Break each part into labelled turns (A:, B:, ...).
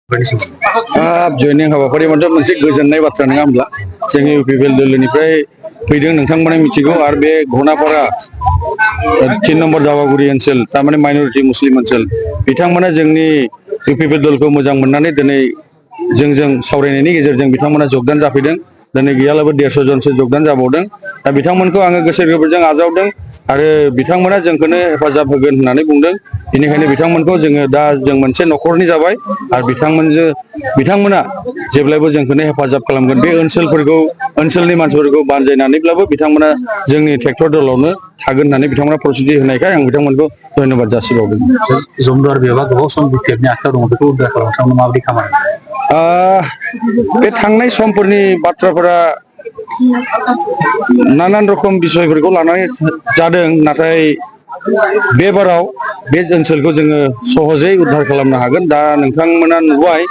A: जयनिं हाबाफारि मोनसे गोजोननाय बाथ्रा नङा होमब्ला जोंनि इउपिपिएल दोलोनिफ्राय फैदों नोंथांमोना मिथिगौ आरो बे घनापारा 3 नम्बर दावागुरि ओनसोल तारमाने माइनरिटि मुस्लिम ओनसोल बिथांमोना जोंनि इउपिपिएल दलखौ मोजां मोननानै दिनै जोंजों सावरायनायनि गेजेरजों बिथांमोना जगदान जाफैदों दिनै गैयालाबो 150 जनसो जगदान जाबावदों दा बिथांमोनखौ आङो गोसो गोरबोजों आजावदों आरो बिथांमोना जोंखौनो हेफाजाब होगोन होननानै बुंदों बेनिखायनो बिथांमोनखौ जोङो दा जों मोनसे न'खरनि जाबाय आरो बिथांमोना जेब्लायबो जोंखौनो हेफाजाब खालामगोन बे ओनसोलफोरखौ ओनसोलनि मानसिफोरखौ बानजायनानैब्लाबो बिथांमोना जोंनि ट्रेक्टर दलावनो थागोन होननानै बिथांमोना प्रतिश्रुति होनायखाय आं बिथांमोनखौ धन्यबाद जासिबावदों
B: जमदुवार बिभागा गोबाव सम बिटिआरनि आखायाव दङ बेखौ उद्धार खालामनो माबायदि खामानि
A: बे थांनाय समफोरनि बाथ्राफोरा नानान रखम बिसयफोरखौ लानानै जादों नाथाय बेबाराव बे ओनसोलखौ जोङो सहजै उद्धार खालामनो हागोन दा नोंथांमोना नुबाय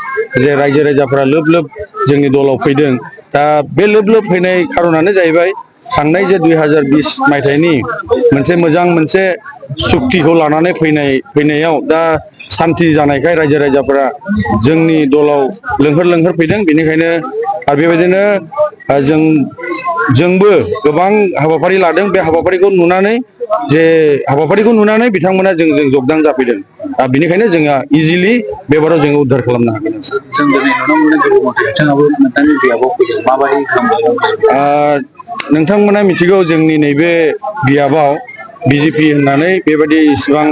A: जे रायजो राजाफोरा लोब लोब जोंनि दलाव फैदों दा बे लोब लोब फैनाय खारनानो जाहैबाय थांनाय जे 2020 मायथाइनि मोनसे सुक्तिखौ लानानै फैनायाव दा सान्ति जानायखाय रायजो राजाफोरा जोंनि दलाव लोंहोर फैदों बेनिखायनो आरो बेबायदिनो जोंबो गोबां हाबाफारि लादों बे हाबाफारिखौ नुनानै बिथांमोना जोंजों जगदान जाफैदों बेनिखायनो जोंहा इजिलि बेबाराव जोङो उद्धार खालामनो हागोन
B: जों दिनै नुनो मोनो गौरबमती बिथाङाबो नोंथांनि बियाबाव फैदों माबायदि
A: नोंथांमोना मिथिगौ जोंनि नैबे बियाबाव बिजेपि होननानै बेबायदि इसिबां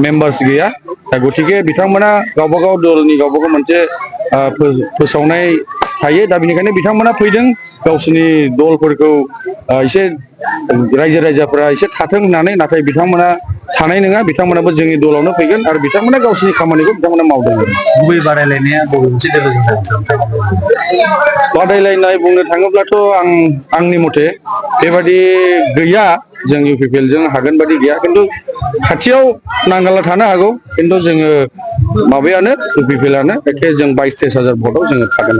A: मेम्बार्स गैया दा गतिके बिथांमोना गावबागाव दलनि गावबागाव मोनसे फोसावनाय थायो दा बेनिखायनो बिथांमोना फैदों गावसोरनि दलफोरखौ एसे रायजो राजाफोरा एसे थाथों होननानै नाथाय बिथांमोना थानाय नङा बिथांमोनाबो जोंनि दलावनो फैगोन आरो बिथांमोना गावसोरनि खामानिखौ बिथांमोना मावदों
B: गुबै बादायलायनाया बबे मोनसे दोलोजों जागोन
A: बादायलायनाय बुंनो थाङोब्लाथ' आंनि मथे बेबादि गैया जों इउपिपिएलजों हागोन बादि गैया खिन्थु खाथियाव नांगाला थानो हागौ खिन्थु जोङो माबायानो इउपिपिएलआनो एखे जों 22-23 हाजार भटआव जोङो थागोन